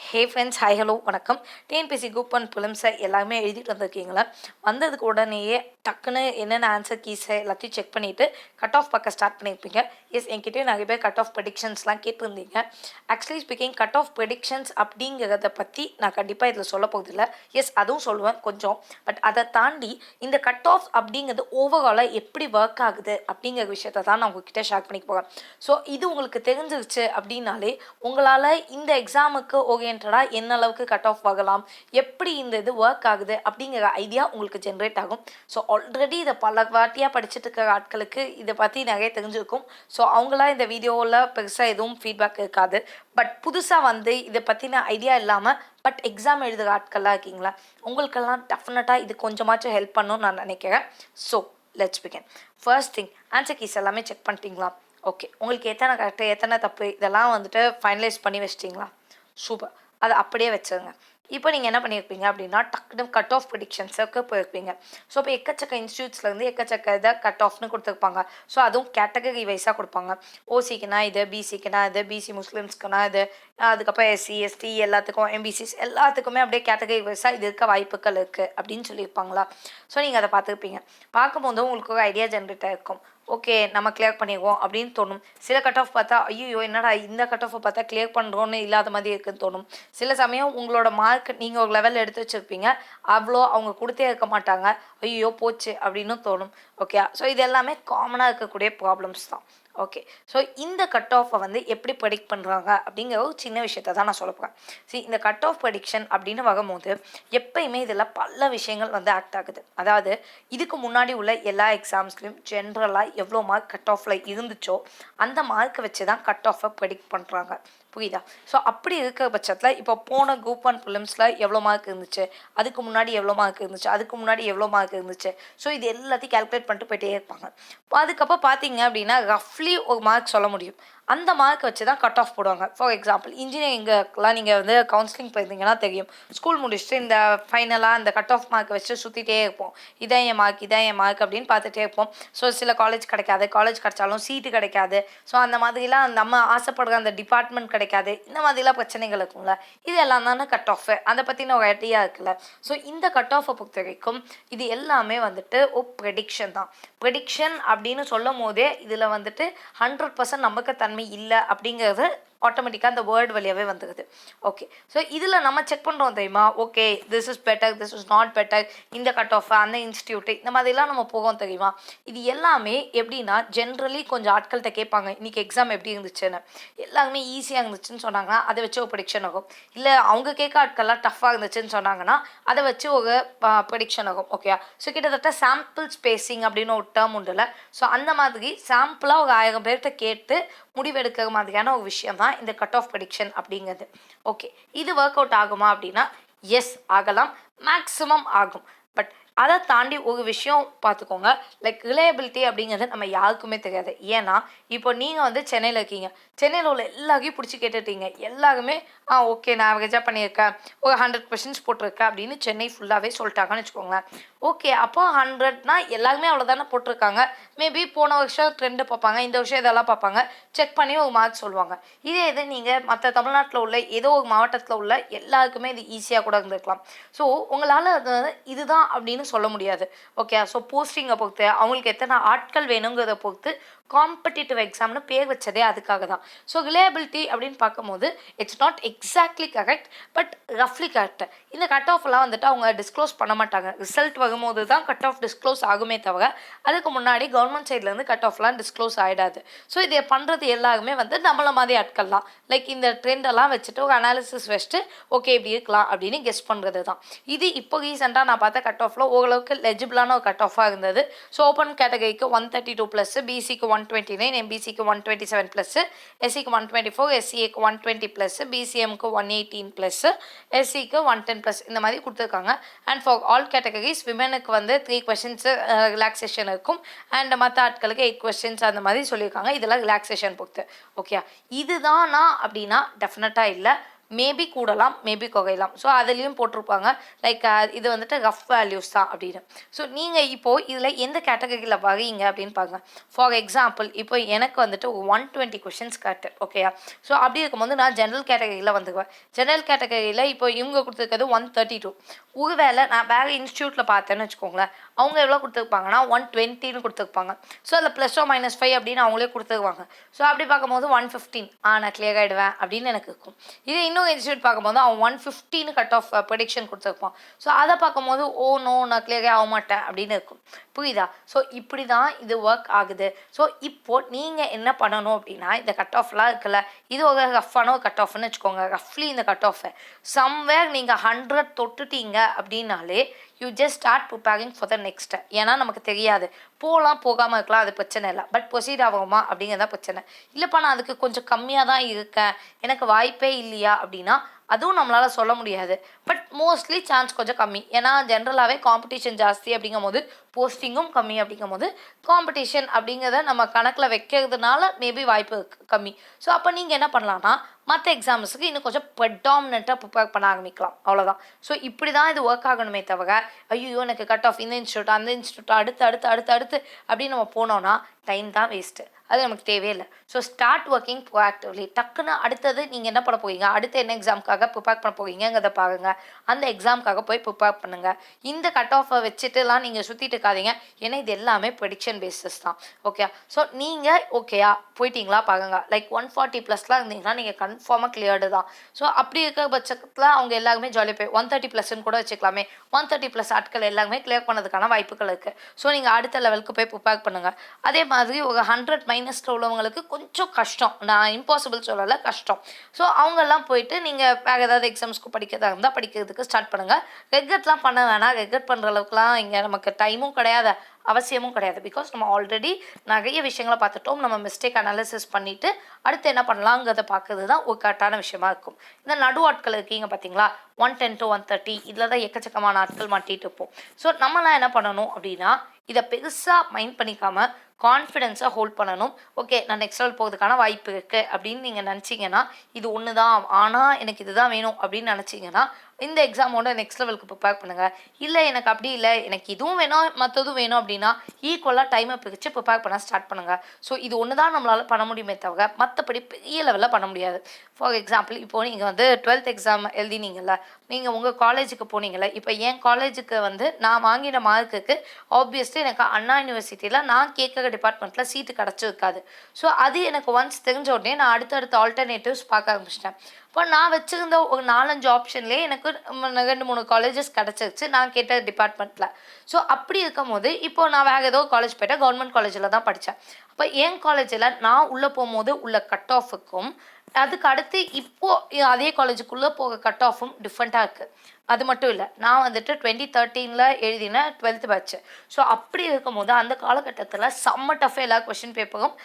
Hey friends, hi hello வணக்கம். TNPSC group one ப்ரிலிம்ஸை எல்லாமே எழுதிட்டு வந்திருக்கீங்களா? வந்ததுக்கு உடனேயே டக்குன்னு என்னென்ன ஆன்சர் கீஸை எல்லாத்தையும் செக் பண்ணிவிட்டு கட் ஆஃப் பார்க்க ஸ்டார்ட் பண்ணியிருப்பீங்க. எஸ், என்கிட்டயும் நிறைய பேர் கட் ஆஃப் ப்ரெடிக்ஷன்ஸ்லாம் கேட்டிருந்தீங்க. Actually speaking, cut off predictions அப்படிங்கிறத பற்றி நான் கண்டிப்பாக இதில் சொல்ல போகிறதில்ல. எஸ், அதுவும் சொல்லுவேன் கொஞ்சம். பட் அதை தாண்டி இந்த கட் ஆஃப் அப்படிங்கிறது ஓவராலாக எப்படி ஒர்க் ஆகுது அப்படிங்கிற விஷயத்தை தான் நான் உங்ககிட்ட ஷேர் பண்ணிக்க போகிறேன். ஸோ இது உங்களுக்கு தெரிஞ்சிருச்சு அப்படின்னாலே உங்களால் இந்த எக்ஸாமுக்கு ஓரியன்டாக என்ன அளவுக்கு கட் ஆஃப் ஆகலாம், எப்படி இந்த இது ஒர்க் ஆகுது அப்படிங்கிற ஐடியா உங்களுக்கு ஜென்ரேட் ஆகும். ஸோ ஆல்ரெடி இதை பல வாட்டியாக படிச்சுட்டு இருக்கிற ஆட்களுக்கு இதை பற்றி நிறைய தெரிஞ்சிருக்கும். ஸோ அவங்களாம் இந்த வீடியோவில் பெருசாக எதுவும் ஃபீட்பேக் இருக்காது. பட் புதுசாக வந்து இதை பற்றின ஐடியா இல்லாமல் பட் எக்ஸாம் எழுதுகிற ஆட்கள்லாம் இருக்கீங்களா, உங்களுக்கெல்லாம் டெஃபினட்டாக இது கொஞ்சமாச்சும் ஹெல்ப் பண்ணணும்னு நான் நினைக்கிறேன். So let's begin. First thing, answer keys எல்லாமே செக் பண்ணிட்டீங்களா? ஓகே, உங்களுக்கு எத்தனை கரெக்டு எத்தனை தப்பு இதெல்லாம் வந்துட்டு ஃபைனலைஸ் பண்ணி வச்சிட்டிங்களா? சூப்பர், அதை அப்படியே வச்சுருங்க. இப்போ நீங்கள் என்ன பண்ணியிருப்பீங்க அப்படின்னா, டக்குனு கட் ஆஃப் ப்ரெடிக்ஷன்ஸுக்கு போயிருப்பீங்க. ஸோ இப்போ எக்கச்சக்க இன்ஸ்டியூட்ஸ்லேருந்து எக்கச்சக்க இதை கட் ஆஃப்னு கொடுத்துருப்பாங்க. ஸோ அதுவும் கேட்டகரி வைஸாக கொடுப்பாங்க. ஓசிக்குனா இது, பிசிக்குனா இது, பிசி முஸ்லீம்ஸ்க்குனா இது, அதுக்கப்புறம் எஸ்சி எஸ்டி எல்லாத்துக்கும், எம்பிசிஸ் எல்லாத்துக்குமே அப்படியே கேட்டகரி வைஸாக இது இருக்க வாய்ப்புகள் இருக்குது அப்படின்னு சொல்லியிருப்பாங்களா? ஸோ நீங்கள் அதை பார்த்துருப்பீங்க. பார்க்கும்போது உங்களுக்கு ஒரு ஐடியா ஜென்ரேட் ஆகிருக்கும். ஓகே, நம்ம கிளியர் பண்ணிடுவோம் அப்படின்னு தோணும். சில கட் ஆஃப் பார்த்தா ஐயோ என்னடா இந்த கட் ஆஃபை பார்த்தா கிளியர் பண்ணுறோன்னு இல்லாத மாதிரி இருக்குன்னு தோணும். சில சமயம் உங்களோட மார்க் நீங்கள் ஒரு லெவலில் எடுத்து வச்சுருப்பீங்க, அவ்வளோ அவங்க கொடுத்தே இருக்க மாட்டாங்க, ஐயோ போச்சு அப்படின்னு தோணும். ஓகே, ஸோ இது எல்லாமே காமனாக இருக்கக்கூடிய ப்ராப்ளம்ஸ் தான். ஓகே, ஸோ இந்த கட் ஆஃபை வந்து எப்படி ப்ரெடிக்ட் பண்ணுறாங்க அப்படிங்கிற ஒரு சின்ன விஷயத்தை தான் நான் சொல்ல போகிறேன். சரி, இந்த கட் ஆஃப் ப்ரெடிக்ஷன் அப்படின்னு வரும்போது எப்பயுமே இதில் பல விஷயங்கள் வந்து ஆக்ட் ஆகுது. அதாவது இதுக்கு முன்னாடி உள்ள எல்லா எக்ஸாம்ஸ்லையும் ஜென்ரலாக எவ்வளோ மார்க் கட் ஆஃபில் இருந்துச்சோ அந்த மார்க்கை வச்சு தான் கட் ஆஃபை ப்ரெடிக்ட் பண்ணுறாங்க. புரியுதா? ஸோ அப்படி இருக்கிற பட்சத்தில் இப்போ போன குரூப் ஒன் ப்ரிலிம்ஸில் எவ்வளோ மார்க் இருந்துச்சு, அதுக்கு முன்னாடி எவ்வளோ மார்க் இருந்துச்சு, அதுக்கு முன்னாடி எவ்வளோ மார்க் இருந்துச்சு, ஸோ இது எல்லாத்தையும் கால்குலேட் பண்ணிட்டு போயிட்டே இருப்பாங்க. அதுக்கப்புறம் பார்த்தீங்க அப்படின்னா ரஃப்லி ஒரு மார்க் சொல்ல முடியும். அந்த மார்க் வச்சு தான் கட் ஆஃப் போடுவாங்க. ஃபார் எக்ஸாம்பிள், இன்ஜினியரிங்கெலாம் நீங்கள் வந்து கவுன்சிலிங் போயிருந்தீங்கன்னா தெரியும். ஸ்கூல் முடிச்சுட்டு இந்த ஃபைனலாக இந்த கட் ஆஃப் மார்க்கை வச்சு சுற்றிட்டே இருப்போம். இதான் என் மார்க், இதான் என் மார்க் அப்படின்னு பார்த்துட்டே இருப்போம். ஸோ சில காலேஜ் கிடைக்காது, காலேஜ் கிடைச்சாலும் சீட்டு கிடைக்காது. ஸோ அந்த மாதிரிலாம் நம்ம ஆசைப்படுற அந்த டிபார்ட்மெண்ட் கிடைக்காது. இந்த மாதிரிலாம் பிரச்சனைகள் இருக்கும்ல, இது எல்லாம் தானே கட் ஆஃப். அதை பற்றின ஒரு ஐடியா இருக்குல்ல. ஸோ இந்த கட் ஆஃபை பொறுத்த வரைக்கும் இது எல்லாமே வந்துட்டு ஒரு ப்ரெடிக்ஷன் தான். ப்ரெடிக்ஷன் அப்படின்னு சொல்லும் போதே இதில் வந்துட்டு 100% நம்பகத்தன்மை இல்லை அப்படிங்கிறது ஆட்டோமேட்டிக்காக அந்த வேர்டு வழியாகவே வந்துடுது. ஓகே, ஸோ இதில் நம்ம செக் பண்ணுறோம் தெரியுமா? Okay, this is better, this is not better, இந்த கட் ஆஃப், அந்த இன்ஸ்டியூட்டு, இந்த மாதிரிலாம் நம்ம போவோம் தெரியுமா? இது எல்லாமே எப்படின்னா ஜென்ரலி கொஞ்சம் ஆட்கள்கிட்ட கேட்பாங்க, இன்றைக்கி எக்ஸாம் எப்படி இருந்துச்சுன்னு. எல்லாருமே ஈஸியாக இருந்துச்சுன்னு சொன்னாங்கன்னா அதை வச்சு ஒரு ப்ரெடிக்ஷன் ஆகும். இல்லை அவங்க கேட்க ஆட்கள்லாம் டஃப்பாக இருந்துச்சுன்னு சொன்னாங்கன்னா அதை வச்சு ஒரு ப்ரெடிக்ஷன் ஆகும். ஓகே, ஸோ கிட்டத்தட்ட சாம்பிள் ஸ்பேசிங் அப்படின்னு ஒரு டேர்ம் உண்டுல. ஸோ அந்த மாதிரி சாம்பிளாக ஒரு 1000 பேர்கிட்ட கேட்டு முடிவெடுக்கிற மாதிரியான ஒரு விஷயம் தான் இந்த கட் ஆஃப் ப்ரெடிக்ஷன் அப்படிங்கிறது. ஓகே, இது ஒர்க் அவுட் ஆகுமா அப்படின்னா எஸ், ஆகலாம், மேக்ஸிமம் ஆகும். பட் அதை தாண்டி ஒரு விஷயம் பார்த்துக்கோங்க, லைக் ரிலையபிலிட்டி அப்படிங்கிறது நம்ம யாருக்குமே தெரியாது. ஏன்னா இப்போ நீங்கள் வந்து சென்னையில் இருக்கீங்க, சென்னையில் உள்ள எல்லாரையும் பிடிச்சி கேட்டுட்டீங்க, எல்லாருமே ஓகே நான் ஆவரேஜாக பண்ணியிருக்கேன், ஒரு 100 கொஷின்ஸ் போட்டிருக்கேன் அப்படின்னு சென்னை ஃபுல்லாகவே சொல்லிட்டாங்கன்னு வச்சுக்கோங்களேன். ஓகே, அப்போ 100னா எல்லாருமே அவ்வளோதானே போட்டிருக்காங்க. மேபி போன வருஷம் ட்ரெண்டு பார்ப்பாங்க, இந்த வருஷம் இதெல்லாம் பார்ப்பாங்க, செக் பண்ணி ஒரு மார்க் சொல்லுவாங்க. இதே இது நீங்கள் மற்ற தமிழ்நாட்டில் உள்ள ஏதோ ஒரு மாவட்டத்தில் உள்ள எல்லாருக்குமே இது ஈஸியாக கூட இருந்திருக்கலாம். ஸோ உங்களால் அது இதுதான் அப்படின்னு சொல்ல முடியாது. ஓகே, ஸோ போஸ்டிங்கை பொறுத்து, அவங்களுக்கு எத்தனை ஆட்கள் வேணுங்கிறத பொறுத்து காம்படிட்டிவ் எக்ஸாம்னு பேர் வச்சதே அதுக்காக தான். ஸோ ரிலையபிலிட்டி அப்படின்னு பார்க்கும்போது it's not exactly correct, but ரஃப்லி கரெக்ட். இந்த கட் ஆஃப்லாம் வந்துட்டு அவங்க டிஸ்க்ளோஸ் பண்ண மாட்டாங்க. ரிசல்ட் வரும்போது தான் கட் ஆஃப் டிஸ்க்ளோஸ் ஆகுமே தவிர அதுக்கு முன்னாடி கவர்மெண்ட் சைட்லேருந்து கட் ஆஃப்லாம் டிஸ்க்ளோஸ் ஆகிடாது. ஸோ இதை பண்ணுறது எல்லாருமே வந்து நம்மள மாதிரி ஆட்கள் தான். லைக் இந்த ட்ரெண்டெல்லாம் வச்சுட்டு ஒரு அனாலிசிஸ் வச்சுட்டு ஓகே இப்படி இருக்கலாம் அப்படின்னு கெஸ் பண்ணுறது தான். இது இப்போ ரீசெண்டாக நான் பார்த்த கட் ஆஃபில் ஓரளவுக்கு லெஜிபிளான ஒரு கட் ஆஃபாக இருந்தது. ஸோ ஓப்பன் கேட்டகரிக்கு 132+, பிசிக்கு 129, எம்பிசிக்கு 127+, எஸ்சிக்கு 124, எஸ்சிஏக்கு 120+, பிசிஎம்க்கு 118+, எஸ்சிக்கு 110+, இந்த மாதிரி கொடுத்துருக்காங்க. அண்ட் ஃபார் ஆல் கேட்டகரிஸ் விமெனுக்கு வந்து 3 கொஷின்ஸு ரிலாக்ஸேஷன் இருக்கும், அண்ட் மற்ற ஆட்களுக்கு 8 கொஷின்ஸ் அந்த மாதிரி சொல்லியிருக்காங்க. இதெல்லாம் ரிலாக்ஸேஷன் பொறுத்து. ஓகே, இதுதானா அப்படின்னா டெஃபினட்டாக இல்லை, மேபி கூடலாம் மேபி குறையலாம். ஸோ அதுலேயும் போட்டிருப்பாங்க லைக் இது வந்துட்டு ரஃப் வேல்யூஸ் தான் அப்படின்னு. ஸோ நீங்கள் இப்போது இதில் எந்த கேட்டகரியில் வரீங்க அப்படின்னு பாருங்க. ஃபார் எக்ஸாம்பிள் இப்போ எனக்கு வந்துட்டு 120 கொஷின்ஸ் கேட்டு ஓகேயா. ஸோ அப்படி இருக்கும்போது நான் ஜென்ரல் கேட்டகரியில் வந்துக்குவேன். ஜென்ரல் கேட்டகரியில் இப்போ இவங்க கொடுத்துருக்கிறது 132. ஒருவேளை நான் வேறு இன்ஸ்டியூட்டில் பார்த்தேன்னு வச்சுக்கோங்களேன், அவங்க எவ்வளோ கொடுத்துருப்பாங்கன்னா 120ன்னு கொடுத்துருப்பாங்க. ஸோ அதில் +or-5 அப்படின்னு அவங்களே கொடுத்துருவாங்க. ஸோ அப்படி பார்க்கும்போது 115 நான் கிளியர் ஆகிடுவேன் அப்படின்னு எனக்கு இருக்கும். இதே இன்னொரு இன்ஸ்டியூட் பார்க்கும்போது அவன் 115 கட் ஆஃப் ப்ரெடிக்ஷன் கொடுத்துருப்பான். ஸோ அதை பார்க்கும்போது நோ நான் கிளியரே ஆக மாட்டேன் அப்படின்னு இருக்கும். புரியுதா? ஸோ இப்படி தான் இது ஒர்க் ஆகுது. ஸோ இப்போது நீங்கள் என்ன பண்ணணும் அப்படின்னா, இந்த கட் ஆஃப்லாம் இருக்குல்ல, இது ஒரு ரஃப்பான ஒரு கட் ஆஃப்னு வச்சுக்கோங்க. ரஃப்லி இந்த கட் ஆஃபை சம்வேர் நீங்கள் 100 தொட்டுட்டீங்க அப்படின்னாலே you just start preparing for the next. ஏன்னா நமக்கு தெரியாது, போகாமல் இருக்கலாம், அது பிரச்சனை இல்லை. பட் ப்ரொசீட் ஆகுமா அப்படிங்கிறதா பிரச்சனை. இல்லைப்பா நான் அதுக்கு கொஞ்சம் கம்மியாக தான் இருக்கேன், எனக்கு வாய்ப்பே இல்லையா அப்படின்னா அதுவும் நம்மளால் சொல்ல முடியாது. பட் மோஸ்ட்லி சான்ஸ் கொஞ்சம் கம்மி. ஏன்னா ஜென்ரலாகவே காம்படிஷன் ஜாஸ்தி அப்படிங்கும் போது போஸ்டிங்கும் கம்மி அப்படிங்கும் போது காம்படிஷன் அப்படிங்கிறத நம்ம கணக்கில் வைக்கிறதுனால மேபி வாய்ப்பு கம்மி. ஸோ அப்போ நீங்கள் என்ன பண்ணலான்னா மற்ற எக்ஸாம்ஸுக்கு இன்னும் கொஞ்சம் ப்ரெடாமினெண்ட்டாக ப்ரிப்பேர் பண்ண ஆரம்பிக்கலாம். அவ்வளோதான். ஸோ இப்படி தான் இது ஒர்க் ஆகணுமே தவிர ஐயோ எனக்கு கட் ஆஃப் இந்த இன்ஸ்டியூட் அந்த இன்ஸ்டியூட் அடுத்து அப்படின்னு நம்ம போனோன்னா டைம் தான் வேஸ்ட்டு. அது நமக்கு தேவையில்லை. So start working proactively. டக்குன்னு அடுத்தது நீங்கள் என்ன பண்ண போகிறீங்க, அடுத்து என்ன எக்ஸாமுக்காக ப்ரிப்பேர் பண்ண போகிறீங்கிறத பாருங்கள். அந்த எக்ஸாமுக்காக போய் ப்ரிப்பேர் பண்ணுங்கள். இந்த கட் ஆஃபை வச்சுட்டுலாம் நீங்கள் சுற்றிட்டு இருக்காதீங்க. ஏன்னா இது எல்லாமே ப்ரெடிக்ஷன் பேஸஸ் தான். ஓகே. ஸோ நீங்கள் ஓகேயா போயிட்டீங்களா பாருங்க. லைக் 140+ இருந்தீங்கன்னா நீங்கள் கன்ஃபார்மாக கிளியர்டு தான். ஸோ அப்படி இருக்கிற பட்சத்தில் அவங்க எல்லாருமே ஜாலியாக போய் 130+ கூட வச்சுக்கலாமே. 130+ ஆட்கள் எல்லாருமே கிளியர் பண்ணதுக்கான வாய்ப்புகள் இருக்குது. ஸோ நீங்கள் அடுத்த லெவலுக்கு போய் ப்ரிப்பேர் பண்ணுங்கள். அதே மாதிரி ஒரு 100 மைனஸில் உள்ளவங்களுக்கு கொஞ்சம் கஷ்டம். நான் இம்பாசிபிள் சொல்லலை, கஷ்டம். ஸோ அவங்கெல்லாம் போயிட்டு நீங்கள் வேறு ஏதாவது எக்ஸாம்ஸ்க்கு படிக்கிறதா இருந்தால் படிக்கிறதுக்கு ஸ்டார்ட் பண்ணுங்கள். ரெக்கட்லாம் பண்ண வேணாம். ரெக்கட் பண்ணுற அளவுக்குலாம் இங்கே நமக்கு டைமும் கிடையாது, அவசியமும் கிடையாது. பிகாஸ் நம்ம ஆல்ரெடி நிறைய விஷயங்களை பார்த்துட்டோம். நம்ம மிஸ்டேக் அனாலிசிஸ் பண்ணிவிட்டு அடுத்து என்ன பண்ணலாங்கிறத பார்க்கறது தான் ஒரு கரெக்டான விஷயமா இருக்கும். இந்த நடு ஆட்கள் இருக்கீங்க பார்த்தீங்களா, 110 to 130 இதில் தான் எக்கச்சக்கமான ஆட்கள் மாட்டிகிட்டு இருப்போம். ஸோ நம்மளாம் என்ன பண்ணணும் அப்படின்னா இதை பெருசாக மைண்ட் பண்ணிக்காமல் கான்ஃபிடென்ஸாக ஹோல்ட் பண்ணணும். ஓகே நான் நெக்ஸ்ட் லெவல் போகிறதுக்கான வாய்ப்பு இருக்குது அப்படின்னு நீங்கள் நினச்சிங்கன்னா இது ஒன்று தான், ஆனால் எனக்கு இதுதான் வேணும் அப்படின்னு நினச்சிங்கன்னா இந்த எக்ஸாமோட நெக்ஸ்ட் லெவலுக்கு ப்ரிப்பேர் பண்ணுங்கள். இல்லை எனக்கு அப்படி இல்லை, எனக்கு இதுவும் வேணும் மற்றதும் வேணும் அப்படின்னா ஈக்குவலாக டைமை பிரித்து ப்ரிப்பேர் பண்ண ஸ்டார்ட் பண்ணுங்கள். ஸோ இது ஒன்று தான் நம்மளால் பண்ண முடியுமே தவிர மற்றபடி பெரிய லெவலில் பண்ண முடியாது. ஃபார் எக்ஸாம்பிள் இப்போது நீங்கள் வந்து 12th எக்ஸாம் எழுதினீங்கள்ல, நீங்கள் உங்கள் காலேஜுக்கு போனீங்கள்ல, இப்போ என் காலேஜுக்கு வந்து நான் வாங்கின மார்க்குக்கு ஆப்வியஸ்லி எனக்கு அண்ணா யூனிவர்சிட்டியில் நான் கேட்குற டிபார்ட்மெண்ட்டில் சீட்டு கிடச்சிருக்காது. ஸோ அது எனக்கு ஒன்ஸ் தெரிஞ்ச உடனே நான் அடுத்தடுத்த ஆல்டர்னேட்டிவ்ஸ் பார்க்க ஆரம்பிச்சிட்டேன். இப்போ நான் வச்சுருந்த ஒரு 4-5 ஆப்ஷன்லேயே எனக்கு 2-3 காலேஜஸ் கிடச்சிருச்சு நான் கேட்ட டிபார்ட்மெண்ட்டில். ஸோ அப்படி இருக்கும் போது இப்போது நான் வேறு ஏதோ காலேஜ் போய்ட்டேன், கவர்மெண்ட் காலேஜில் தான் படித்தேன். அப்போ என் காலேஜில் நான் உள்ளே போகும்போது உள்ள கட் ஆஃபுக்கும் அதுக்கு அடுத்து இப்போது அதே காலேஜுக்குள்ளே போக கட் ஆஃபும் டிஃப்ரெண்ட்டாக இருக்குது. அது மட்டும் இல்லை, நான் வந்துட்டு 2013 எழுதின 12th பேட்ச். ஸோ அப்படி இருக்கும்போது அந்த காலகட்டத்தில் செம்ம டஃப் எல்லா கொஷின் பேப்பரும்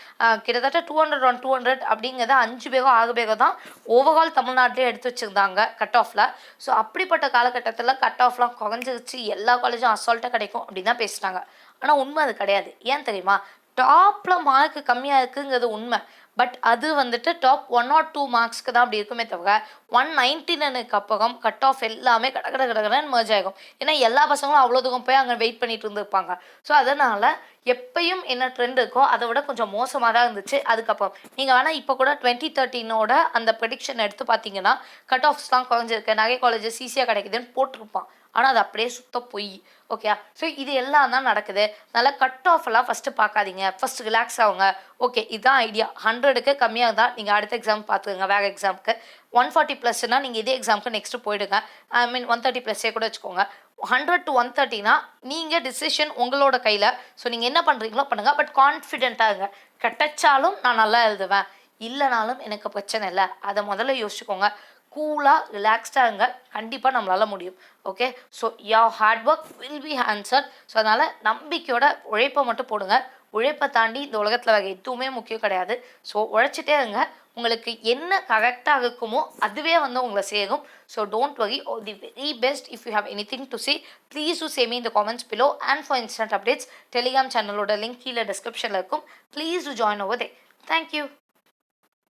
கிட்டத்தட்ட 200 on 200 அப்படிங்கிறத 5 பேரோ 6 பேரோ தான் ஓவரால் தமிழ்நாட்டிலே எடுத்து வச்சுருந்தாங்க கட் ஆஃபில். ஸோ அப்படிப்பட்ட காலகட்டத்தில் கட் ஆஃப்லாம் குறைஞ்சிருச்சு, எல்லா காலேஜும் அசால்ட்டாக கிடைக்கும் அப்படின்னு தான் பேசுகிறாங்க. ஆனால் உண்மை அது கிடையாது. ஏன் தெரியுமா? டாப்பில் மார்க்கு கம்மியாக இருக்குங்கிறது உண்மை. பட் அது வந்துட்டு டாப் 1 or 2 மார்க்ஸ்க்கு தான் அப்படி இருக்குமே தவிர 199க்கு அப்புறம் கட் ஆஃப் எல்லாமே கடகடன்னு மர்ஜ் ஆகும். ஏன்னா எல்லா பசங்களும் அவ்வளோ தூரம் போய் அங்கே வெயிட் பண்ணிட்டு இருந்திருப்பாங்க. ஸோ அதனால் எப்பயும் என்ன ட்ரெண்ட் இருக்கோ அதை விட கொஞ்சம் மோசமாக தான் இருந்துச்சு. அதுக்கப்புறம் நீங்கள் வேணால் இப்போ கூட 2013 அந்த ப்ரெடிக்ஷன் எடுத்து பார்த்தீங்கன்னா கட் ஆஃப்ஸ்லாம் குறைஞ்சிருக்கு, நிறைய காலேஜஸ் ஈஸியாக கிடைக்குதுன்னு போட்டிருப்பான். ஆனால் அது அப்படியே சுத்த பொய். ஓகே. ஸோ இது எல்லாம் தான் நடக்குது. அதனால் கட் ஆஃப் எல்லாம் ஃபஸ்ட்டு பார்க்காதீங்க, ஃபஸ்ட்டு ரிலாக்ஸ் ஆகுங்க. ஓகே இதுதான் ஐடியா. 100க்கு கம்மியாக இருந்தால் நீங்கள் அடுத்த எக்ஸாம் பார்த்துக்கோங்க. வேறு எக்ஸாமுக்கு 140+னா நீங்கள் இதே எக்ஸாமுக்கு நெக்ஸ்ட்டு போயிடுங்க. ஐ மீன் 130+ கூட வச்சுக்கோங்க. 100 to 130னா நீங்கள் டிசிஷன் உங்களோட கையில். ஸோ நீங்கள் என்ன பண்ணுறீங்களோ பண்ணுங்கள். பட் கான்ஃபிடென்ட்டாக இருங்க. கிடைச்சாலும் நான் நல்லா எழுதுவேன், இல்லைனாலும் எனக்கு பிரச்சனை இல்லை. அதை முதல்ல யோசிச்சுக்கோங்க. கூலாக ரிலாக்ஸ்டாக இருங்க. கண்டிப்பாக நம்மளால் முடியும். Okay. So your hard work will be answer. So அதனால் நம்பிக்கையோட உழைப்பை மட்டும் போடுங்க. உழைப்பை தாண்டி இந்த உலகத்தில் வேறு எதுவுமே முக்கியம் கிடையாது. ஸோ உழைச்சிட்டே இருங்க. உங்களுக்கு என்ன கரெக்டாக இருக்குமோ அதுவே வந்து உங்களை சேரும். So don't worry. All the very best. If you have anything to say please to say me in the comments below. And for instant updates Telegram சேனலோட லிங்க் கீழே டிஸ்கிரிப்ஷனில் இருக்கும். Please to join over they. Thank you.